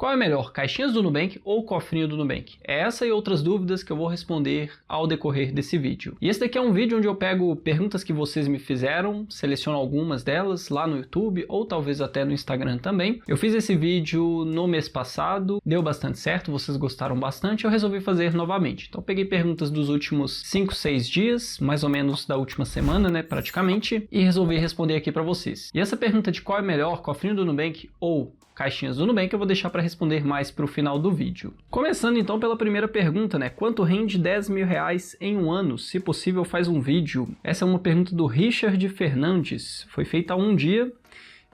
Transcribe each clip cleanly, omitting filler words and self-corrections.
Qual é melhor, caixinhas do Nubank ou cofrinho do Nubank? É essa e outras dúvidas que eu vou responder ao decorrer desse vídeo. E esse daqui é um vídeo onde eu pego perguntas que vocês me fizeram, seleciono algumas delas lá no YouTube ou talvez até no Instagram também. Eu fiz esse vídeo no mês passado, deu bastante certo, vocês gostaram bastante, eu resolvi fazer novamente. Então peguei perguntas dos últimos 5, 6 dias, mais ou menos da última semana, né, praticamente, e resolvi responder aqui para vocês. E essa pergunta de qual é melhor, cofrinho do Nubank ou caixinhas do Nubank, eu vou deixar para responder mais para o final do vídeo. Começando então pela primeira pergunta, né? Quanto rende 10 mil reais em um ano? Se possível, faz um vídeo. Essa é uma pergunta do Richard Fernandes. Foi feita há um dia.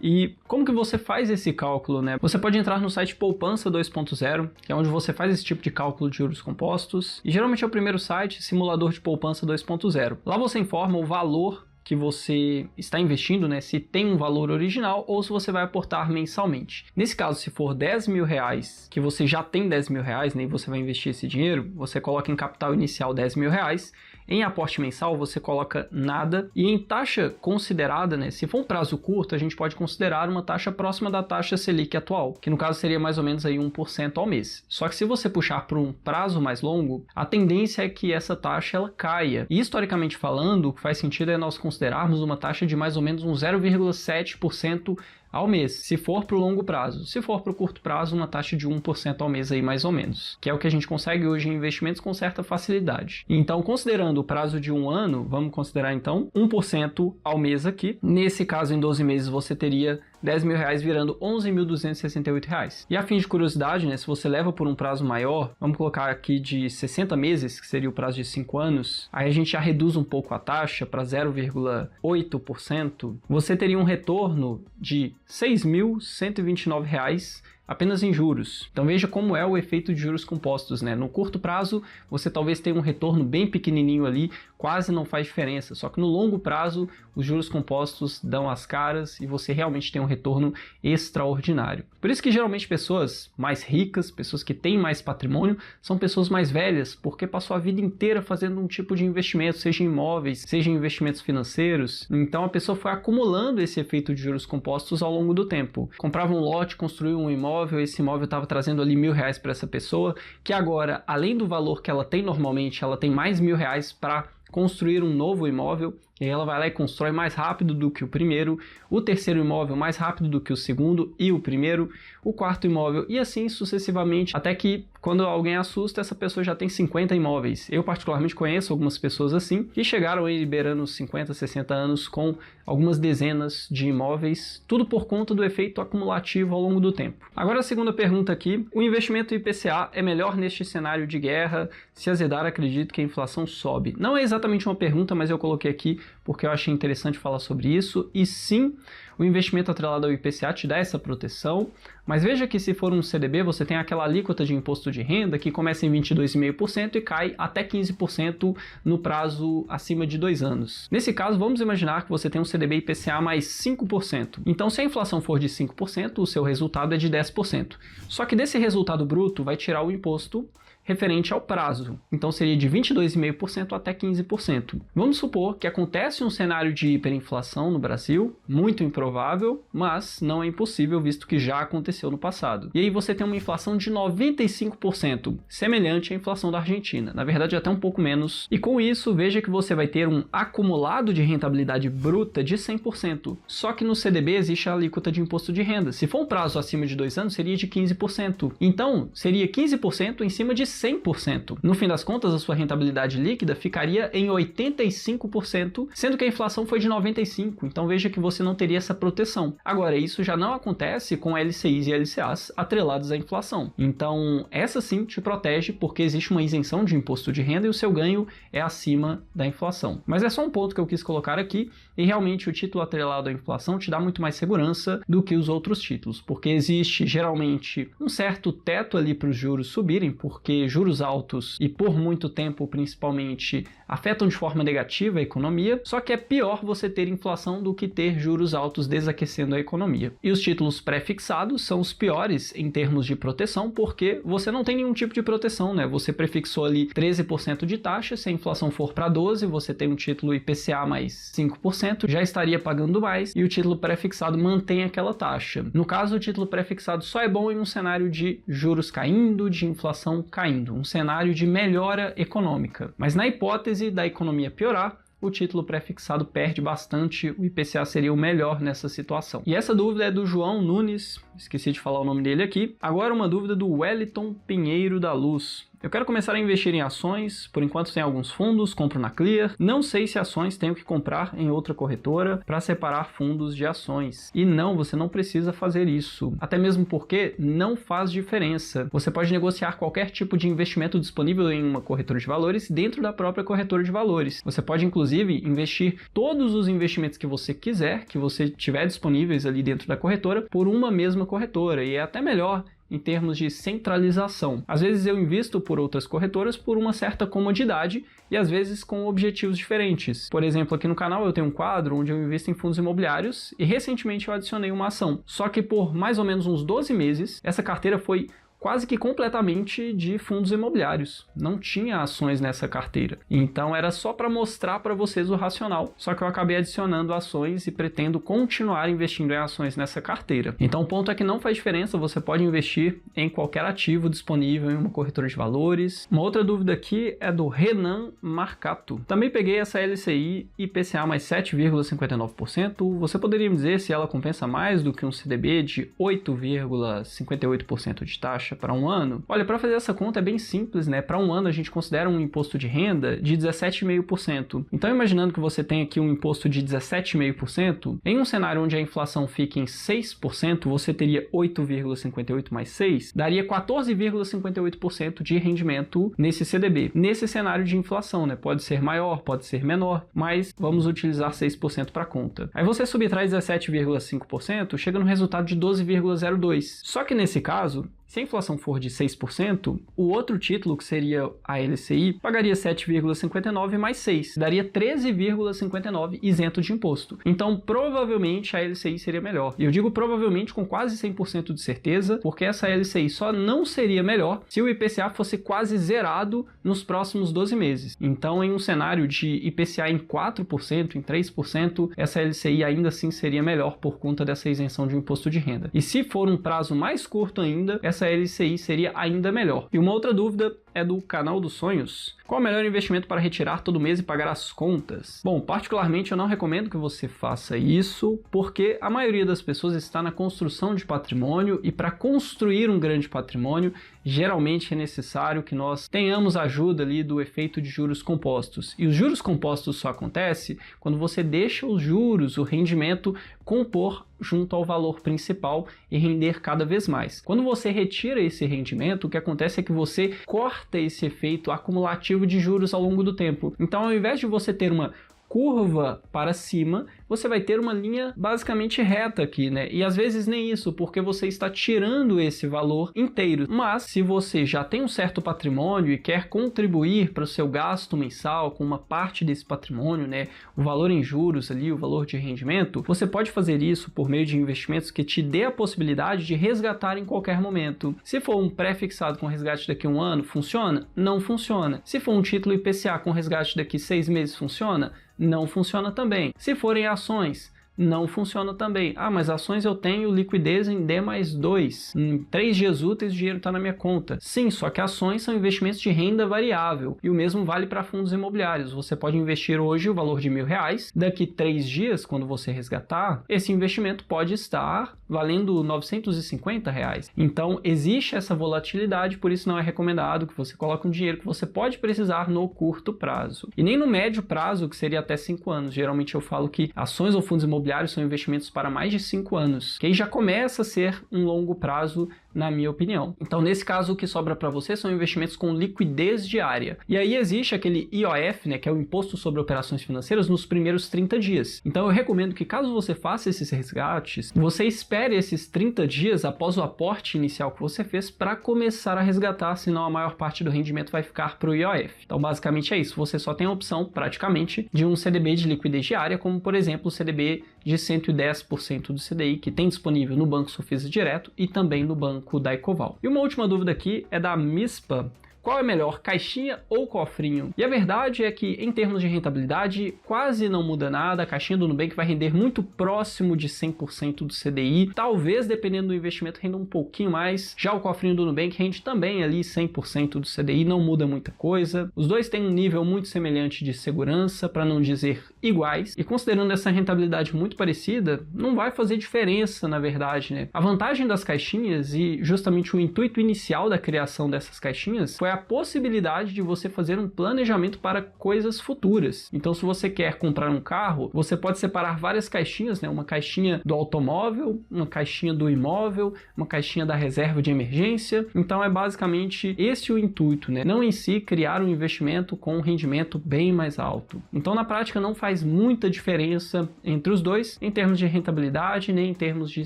E como que você faz esse cálculo, né? Você pode entrar no site Poupança 2.0, que é onde você faz esse tipo de cálculo de juros compostos. E geralmente é o primeiro site, Simulador de Poupança 2.0. Lá você informa o valor que você está investindo, né, se tem um valor original ou se você vai aportar mensalmente. Nesse caso, se for 10 mil reais, que você já tem 10 mil reais, né, e você vai investir esse dinheiro, você coloca em capital inicial 10 mil reais, em aporte mensal você coloca nada, e em taxa considerada, né, se for um prazo curto, a gente pode considerar uma taxa próxima da taxa Selic atual, que no caso seria mais ou menos aí 1% ao mês. Só que se você puxar para um prazo mais longo, a tendência é que essa taxa ela caia. E historicamente falando, o que faz sentido é nós considerarmos uma taxa de mais ou menos um 0,7% ao mês, se for para o longo prazo. Se for para o curto prazo, uma taxa de 1% ao mês aí mais ou menos, que é o que a gente consegue hoje em investimentos com certa facilidade. Então, considerando o prazo de um ano, vamos considerar então 1% ao mês aqui. Nesse caso, em 12 meses, você teria 10 mil reais virando 11.268 reais. E a fim de curiosidade, né, se você leva por um prazo maior, vamos colocar aqui de 60 meses, que seria o prazo de 5 anos, aí a gente já reduz um pouco a taxa para 0,8%, você teria um retorno de R$ 6.129 apenas em juros. Então veja como é o efeito de juros compostos, né? No curto prazo, você talvez tenha um retorno bem pequenininho ali, quase não faz diferença. Só que no longo prazo, os juros compostos dão as caras e você realmente tem um retorno extraordinário. Por isso que geralmente pessoas mais ricas, pessoas que têm mais patrimônio, são pessoas mais velhas, porque passou a vida inteira fazendo um tipo de investimento, seja em imóveis, seja em investimentos financeiros. Então a pessoa foi acumulando esse efeito de juros compostos ao longo do tempo. Comprava um lote, construiu um imóvel, esse imóvel estava trazendo ali R$1.000 para essa pessoa, que agora, além do valor que ela tem normalmente, ela tem mais R$1.000 para construir um novo imóvel, e aí ela vai lá e constrói mais rápido do que o primeiro, o terceiro imóvel mais rápido do que o segundo e o primeiro, o quarto imóvel e assim sucessivamente, até que quando alguém assusta, essa pessoa já tem 50 imóveis. Eu particularmente conheço algumas pessoas assim, que chegaram aí liberando os 50, 60 anos com algumas dezenas de imóveis, tudo por conta do efeito acumulativo ao longo do tempo. Agora a segunda pergunta aqui, o investimento IPCA é melhor neste cenário de guerra? Se azedar, acredito que a inflação sobe. Não é exatamente uma pergunta, mas eu coloquei aqui porque eu achei interessante falar sobre isso, e sim, o investimento atrelado ao IPCA te dá essa proteção, mas veja que se for um CDB, você tem aquela alíquota de imposto de renda que começa em 22,5% e cai até 15% no prazo acima de 2 anos. Nesse caso, vamos imaginar que você tem um CDB IPCA mais 5%. Então, se a inflação for de 5%, o seu resultado é de 10%. Só que desse resultado bruto vai tirar o imposto referente ao prazo. Então seria de 22,5% até 15%. Vamos supor que acontece um cenário de hiperinflação no Brasil, muito improvável, mas não é impossível, visto que já aconteceu no passado. E aí você tem uma inflação de 95%, semelhante à inflação da Argentina. Na verdade, até um pouco menos. E com isso, veja que você vai ter um acumulado de rentabilidade bruta de 100%. Só que no CDB existe a alíquota de imposto de renda. Se for um prazo acima de 2 anos, seria de 15%. Então, seria 15% em cima de 100%. No fim das contas, a sua rentabilidade líquida ficaria em 85%, sendo que a inflação foi de 95%. Então veja que você não teria essa proteção. Agora, isso já não acontece com LCIs e LCAs atrelados à inflação. Então, essa sim te protege porque existe uma isenção de imposto de renda e o seu ganho é acima da inflação. Mas é só um ponto que eu quis colocar aqui, e realmente o título atrelado à inflação te dá muito mais segurança do que os outros títulos, porque existe geralmente um certo teto ali para os juros subirem, porque porque juros altos e por muito tempo principalmente afetam de forma negativa a economia, só que é pior você ter inflação do que ter juros altos desaquecendo a economia. E os títulos pré-fixados são os piores em termos de proteção, porque você não tem nenhum tipo de proteção, né? Você prefixou ali 13% de taxa, se a inflação for para 12%, você tem um título IPCA mais 5%, já estaria pagando mais, e o título pré-fixado mantém aquela taxa. No caso, o título pré-fixado só é bom em um cenário de juros caindo, de inflação caindo, um cenário de melhora econômica. Mas na hipótese da economia piorar, o título pré-fixado perde bastante, o IPCA seria o melhor nessa situação. E essa dúvida é do João Nunes, esqueci de falar o nome dele aqui. Agora uma dúvida do Wellington Pinheiro da Luz. Eu quero começar a investir em ações, por enquanto tem alguns fundos, compro na Clear. Não sei se ações tenho que comprar em outra corretora para separar fundos de ações. E não, você não precisa fazer isso. Até mesmo porque não faz diferença. Você pode negociar qualquer tipo de investimento disponível em uma corretora de valores dentro da própria corretora de valores. Você pode inclusive investir todos os investimentos que você quiser, que você tiver disponíveis ali dentro da corretora, por uma mesma corretora. E é até melhor em termos de centralização. Às vezes eu invisto por outras corretoras por uma certa comodidade e às vezes com objetivos diferentes. Por exemplo, aqui no canal eu tenho um quadro onde eu invisto em fundos imobiliários e recentemente eu adicionei uma ação. Só que por mais ou menos uns 12 meses, essa carteira foi quase que completamente de fundos imobiliários. Não tinha ações nessa carteira. Então era só para mostrar para vocês o racional. Só que eu acabei adicionando ações e pretendo continuar investindo em ações nessa carteira. Então o ponto é que não faz diferença, você pode investir em qualquer ativo disponível em uma corretora de valores. Uma outra dúvida aqui é do Renan Marcato. Também peguei essa LCI IPCA mais 7,59%. Você poderia me dizer se ela compensa mais do que um CDB de 8,58% de taxa para um ano? Olha, para fazer essa conta é bem simples, né? Para um ano a gente considera um imposto de renda de 17,5%. Então, imaginando que você tem aqui um imposto de 17,5%, em um cenário onde a inflação fica em 6%, você teria 8,58 mais 6, daria 14,58% de rendimento nesse CDB. Nesse cenário de inflação, né? Pode ser maior, pode ser menor, mas vamos utilizar 6% para a conta. Aí você subtrai 17,5%, chega no resultado de 12,02. Só que nesse caso, se a inflação for de 6%, o outro título, que seria a LCI, pagaria 7,59 mais 6, daria 13,59 isento de imposto. Então, provavelmente a LCI seria melhor. E eu digo provavelmente com quase 100% de certeza, porque essa LCI só não seria melhor se o IPCA fosse quase zerado nos próximos 12 meses. Então, em um cenário de IPCA em 4%, em 3%, essa LCI ainda assim seria melhor por conta dessa isenção de imposto de renda. E se for um prazo mais curto ainda, essa LCI seria ainda melhor. E uma outra dúvida é do Canal dos Sonhos. Qual o melhor investimento para retirar todo mês e pagar as contas? Bom, particularmente eu não recomendo que você faça isso, porque a maioria das pessoas está na construção de patrimônio e para construir um grande patrimônio, geralmente é necessário que nós tenhamos ajuda ali do efeito de juros compostos. E os juros compostos só acontece quando você deixa os juros, o rendimento, compor junto ao valor principal e render cada vez mais. Quando você retira esse rendimento, o que acontece é que você corta esse efeito acumulativo de juros ao longo do tempo. Então, ao invés de você ter uma curva para cima, você vai ter uma linha basicamente reta aqui, né? E às vezes nem isso, porque você está tirando esse valor inteiro. Mas se você já tem um certo patrimônio e quer contribuir para o seu gasto mensal com uma parte desse patrimônio, né? O valor em juros ali, o valor de rendimento, você pode fazer isso por meio de investimentos que te dê a possibilidade de resgatar em qualquer momento. Se for um pré-fixado com resgate daqui a um ano, funciona? Não funciona. Se for um título IPCA com resgate daqui a 6 meses, funciona? Não funciona também. Se forem ações, não funciona também. Ah, mas ações eu tenho liquidez em D+2. Em 3 dias úteis o dinheiro está na minha conta. Sim, só que ações são investimentos de renda variável. E o mesmo vale para fundos imobiliários. Você pode investir hoje o valor de R$1.000. Daqui 3 dias, quando você resgatar, esse investimento pode estar valendo R$950. Então, existe essa volatilidade, por isso não é recomendado que você coloque um dinheiro que você pode precisar no curto prazo. E nem no médio prazo, que seria até 5 anos. Geralmente eu falo que ações ou fundos imobiliários são investimentos para mais de 5 anos, que aí já começa a ser um longo prazo na minha opinião. Então, nesse caso, o que sobra para você são investimentos com liquidez diária. E aí existe aquele IOF, né, que é o Imposto sobre Operações Financeiras, nos primeiros 30 dias. Então, eu recomendo que caso você faça esses resgates, você espere esses 30 dias após o aporte inicial que você fez para começar a resgatar, senão a maior parte do rendimento vai ficar para o IOF. Então, basicamente é isso. Você só tem a opção, praticamente, de um CDB de liquidez diária, como, por exemplo, o CDB de 110% do CDI, que tem disponível no Banco Sofisa Direto e também no Banco da Ecoval. E uma última dúvida aqui é da MISPA. Qual é melhor, caixinha ou cofrinho? E a verdade é que, em termos de rentabilidade, quase não muda nada. A caixinha do Nubank vai render muito próximo de 100% do CDI. Talvez, dependendo do investimento, renda um pouquinho mais. Já o cofrinho do Nubank rende também ali 100% do CDI, não muda muita coisa. Os dois têm um nível muito semelhante de segurança, para não dizer iguais. E considerando essa rentabilidade muito parecida, não vai fazer diferença, na verdade, né? A vantagem das caixinhas e justamente o intuito inicial da criação dessas caixinhas foi a possibilidade de você fazer um planejamento para coisas futuras. Então, se você quer comprar um carro, você pode separar várias caixinhas, né? Uma caixinha do automóvel, uma caixinha do imóvel, uma caixinha da reserva de emergência. Então, é basicamente esse o intuito, né? Não em si criar um investimento com um rendimento bem mais alto. Então, na prática, não faz muita diferença entre os dois em termos de rentabilidade nem em termos de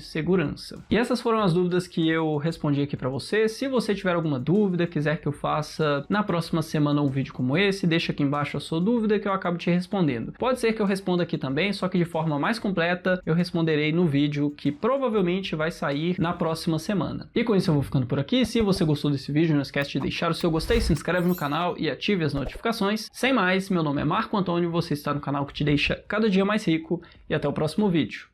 segurança. E essas foram as dúvidas que eu respondi aqui para você. Se você tiver alguma dúvida, quiser que eu faça na próxima semana um vídeo como esse, deixa aqui embaixo a sua dúvida que eu acabo te respondendo. Pode ser que eu responda aqui também, só que de forma mais completa eu responderei no vídeo que provavelmente vai sair na próxima semana. E com isso eu vou ficando por aqui. Se você gostou desse vídeo, não esquece de deixar o seu gostei, se inscreve no canal e ative as notificações. Sem mais, meu nome é Marco Antônio, você está no canal que te deixa cada dia mais rico e até o próximo vídeo.